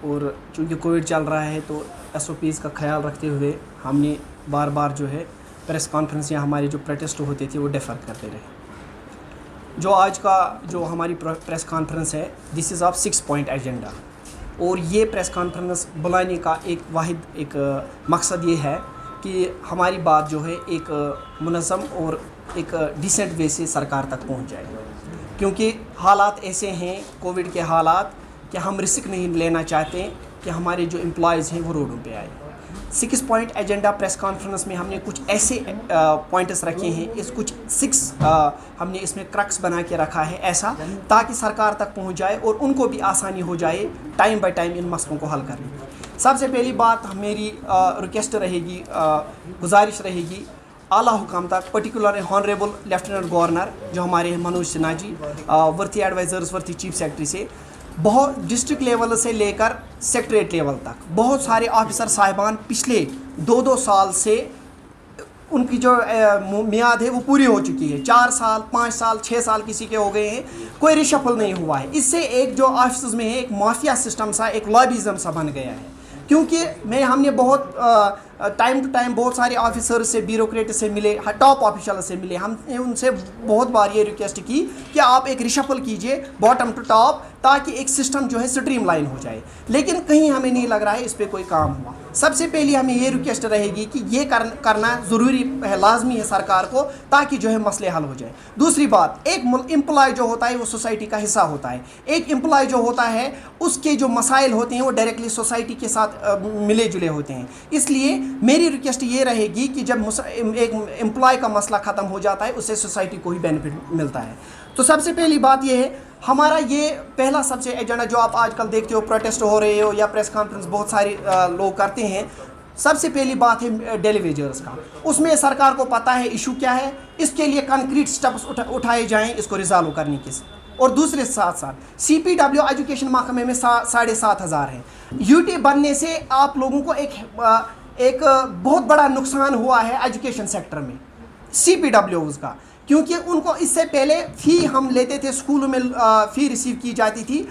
اور چونکہ کووڈ چل رہا ہے تو SOPs کا خیال رکھتے ہوئے ہم نے بار بار جو ہے پریس کانفرنس یا ہمارے جو پروٹیسٹ ہوتے تھے وہ ڈیفر کرتے رہے. جو آج کا جو ہماری پریس کانفرنس ہے دس از آف 6 پوائنٹ ایجنڈا, اور یہ پریس کانفرنس بلانے کا ایک مقصد یہ ہے کہ ہماری بات جو ہے ایک منظم اور ایک ڈیسنٹ وے سے سرکار تک پہنچ جائے, کیونکہ حالات ایسے ہیں کووڈ کے حالات کہ ہم رسک نہیں لینا چاہتے کہ ہمارے جو امپلائیز ہیں وہ روڈوں پہ آئے. 6 پوائنٹ ایجنڈا پریس کانفرنس میں ہم نے کچھ ایسے پوائنٹس رکھے ہیں, کچھ 6 ہم نے اس میں کرکس بنا کے رکھا ہے ایسا تاکہ سرکار تک پہنچ جائے اور ان کو بھی آسانی ہو جائے ٹائم بائی ٹائم ان مسئلوں کو حل کرنے کی. سب سے پہلی بات میری ریکویسٹ رہے گی, گزارش رہے گی اعلیٰ حکام تک, پرٹیکولر ہانریبل لیفٹیننٹ گورنر جو ہمارے منوج سنہا جی ورتھی ایڈوائزرز ورتھی چیف سیکرٹری سے, بہت ڈسٹرکٹ لیول سے لے کر سیکٹریٹ لیول تک بہت سارے آفیسر صاحبان پچھلے 2 سال سے ان کی جو میعاد ہے وہ پوری ہو چکی ہے, 4 سال 5 سال 6 سال کسی کے ہو گئے ہیں, کوئی ریشفل نہیں ہوا ہے. اس سے ایک جو آفسز میں ہے ایک مافیا سسٹم سا, ایک لابیزم سا بن گیا ہے. کیونکہ ہم نے بہت ٹائم ٹو ٹائم بہت سارے آفیسر سے بیوروکریٹ سے ملے, ٹاپ آفیشل سے ملے, ہم نے ان سے بہت بار یہ ریکویسٹ کی کہ آپ ایک ریشفل کیجئے باٹم ٹو ٹاپ تاکہ ایک سسٹم جو ہے سٹریم لائن ہو جائے, لیکن کہیں ہمیں نہیں لگ رہا ہے اس پہ کوئی کام ہوا. سب سے پہلی ہمیں یہ ریکویسٹ رہے گی کہ یہ کرنا ضروری ہے, لازمی ہے سرکار کو, تاکہ جو ہے مسئلے حل ہو جائے. دوسری بات, ایک امپلائی جو ہوتا ہے وہ سوسائٹی کا حصہ ہوتا ہے. ایک امپلائی جو ہوتا ہے اس کے جو مسائل ہوتے ہیں وہ ڈائریکٹلی سوسائٹی کے ساتھ ملے جلے ہوتے ہیں. اس لیے میری ریکویسٹ یہ رہے گی کہ جب ایک امپلائی کا مسئلہ ختم ہو جاتا ہے اس سے سوسائٹی کو ہی بینیفٹ ملتا ہے. تو سب سے پہلی بات یہ ہے ہمارا یہ پہلا سب سے ایجنڈا جو آپ آج کل دیکھتے ہو پروٹیسٹ ہو رہے ہو یا پریس کانفرنس بہت سارے لوگ کرتے ہیں, سب سے پہلی بات ہے ڈیلی ویجرز کا. اس میں سرکار کو پتہ ہے ایشو کیا ہے, اس کے لیے کنکریٹ سٹیپس اٹھائے جائیں اس کو ریزالو کرنے کے. اور دوسرے ساتھ CPW ایجوکیشن محکمے میں 7,500 ہیں. UT بننے سے آپ لوگوں کو ایک بہت بڑا نقصان ہوا ہے ایجوکیشن سیکٹر میں CPWs کا, کیونکہ ان کو اس سے پہلے فی ہم لیتے تھے, اسکولوں میں فی ریسیو کی جاتی تھی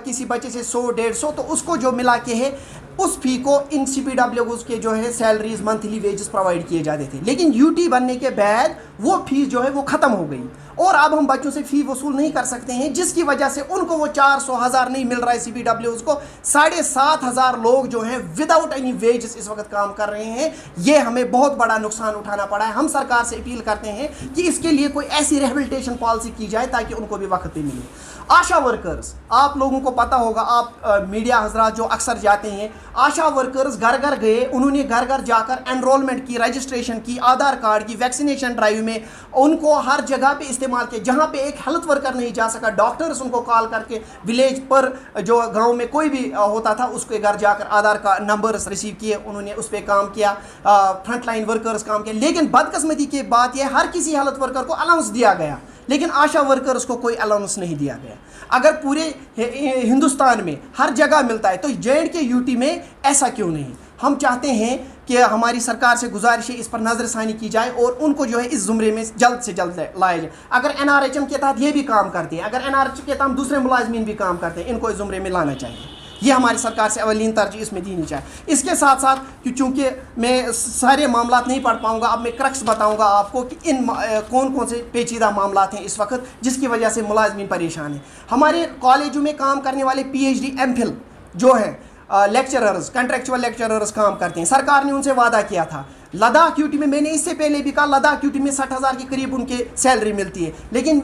کسی بچے سے 100-150, تو اس کو جو ملا کے ہے اس فی کو ان CPWs کے جو ہے سیلریز منتھلی ویجز پرووائڈ کیے جاتے تھے. لیکن UT بننے کے بعد وہ فیس جو ہے وہ ختم ہو گئی اور اب ہم بچوں سے فی وصول نہیں کر سکتے ہیں, جس کی وجہ سے ان کو وہ 400,000 نہیں مل رہا ہے. CPWs کو 7,500 لوگ جو ہیں وداؤٹ اینی ویجز اس وقت کام کر رہے ہیں. یہ ہمیں بہت بڑا نقصان اٹھانا پڑا ہے. ہم سرکار سے اپیل کرتے ہیں کہ اس کے لیے کوئی ایسی ریہیبلیٹیشن پالیسی کی جائے تاکہ ان کو بھی وقت پہ ملے. آشا ورکرز, آپ لوگوں کو پتہ ہوگا, آپ میڈیا حضرات جو اکثر جاتے ہیں, آشا ورکرز گھر گھر گئے, انہوں نے گھر گھر جا کر انرولمنٹ کی, رجسٹریشن کی, آدھار کارڈ کی, ویکسینیشن ڈرائیو میں ان کو ہر جگہ پہ استعمال کیا. جہاں پہ ایک ہیلتھ ورکر نہیں جا سکا, ڈاکٹرز ان کو کال کر کے ولیج پر جو گاؤں میں کوئی بھی ہوتا تھا اس کے گھر جا کر آدھار کارڈ نمبرز ریسیو کیے, انہوں نے اس پہ کام کیا. فرنٹ لائن ورکرز کام کیا. لیکن بدقسمتی کی بات یہ, ہر کسی ہیلتھ ورکر کو الاؤنس دیا گیا, لیکن آشا ورکرز کو کوئی الاؤنس نہیں دیا گیا. اگر پورے ہندوستان میں ہر جگہ ملتا ہے تو JNK UT میں ایسا کیوں نہیں؟ ہم چاہتے ہیں کہ ہماری سرکار سے گزارش ہے اس پر نظر ثانی کی جائے اور ان کو جو ہے اس زمرے میں جلد سے جلد لایا جائے. اگر NRHM کے تحت یہ بھی کام کرتے ہیں, اگر NRHM کے تحت دوسرے ملازمین بھی کام کرتے ہیں, ان کو اس زمرے میں لانا چاہیے. یہ ہماری سرکار سے اولین ترجیح اس میں دینی چاہیے. اس کے ساتھ ساتھ چونکہ میں سارے معاملات نہیں پڑھ پاؤں گا, اب میں کرکس بتاؤں گا آپ کو کہ ان کون سے پیچیدہ معاملات ہیں اس وقت جس کی وجہ سے ملازمین پریشان ہیں. ہمارے کالجوں میں کام کرنے والے PhD MPhil جو ہیں لیکچررز, کنٹریکچوئل لیکچررز کام کرتے ہیں, سرکار نے ان سے وعدہ کیا تھا. لداخ UT میں نے اس سے پہلے بھی کہا, لداخ UT میں 60,000 کے قریب ان کے سیلری ملتی ہے, لیکن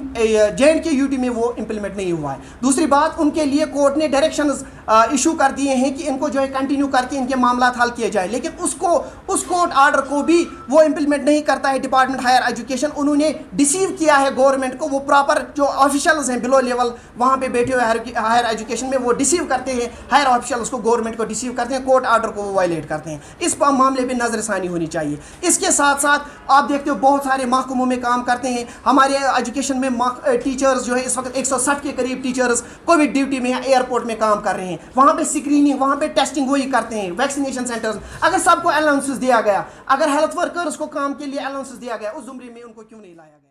JNK UT میں وہ امپلیمنٹ نہیں ہوا ہے. دوسری بات, ان کے لیے کورٹ نے ڈائریکشنز ایشو کر دیے ہیں کہ ان کو جو ہے کنٹینیو کر کے ان کے معاملات حل کیے جائے, لیکن اس کورٹ آرڈر کو بھی وہ امپلیمنٹ نہیں کرتا ہے ڈپارٹمنٹ ہائر ایجوکیشن. انہوں نے ڈیسیو کیا ہے گورنمنٹ کو, وہ پراپر جو آفیشلز ہیں بلو لیول وہاں پہ بیٹھے ہوئے ہائر ایجوکیشن میں, وہ ڈیسیو کرتے ہیں ہائر آفیشلز کو, گورنمنٹ کو ڈیسیو کرتے ہیں, کورٹ آرڈر کو وہ وائلیٹ کرتے ہیں. اس معاملے پہ نظر ثانی ہونی چاہیے. اس کے ساتھ ساتھ آپ دیکھتے ہو بہت سارے محکموں میں کام کرتے ہیں. ہمارے ایجوکیشن میں ٹیچرز جو ہے اس وقت 160 کے قریب ٹیچرز کووڈ ڈیوٹی میں ایئرپورٹ میں کام کر رہے ہیں. وہاں پہ اسکریننگ, وہاں پہ ٹیسٹنگ وہی کرتے ہیں, ویکسینیشن سینٹرز. اگر سب کو الاؤنسز دیا گیا, اگر ہیلتھ ورکرز کو کام کے لیے الاؤنسز دیا گیا, اس زمرے میں ان کو کیوں نہیں لایا گیا؟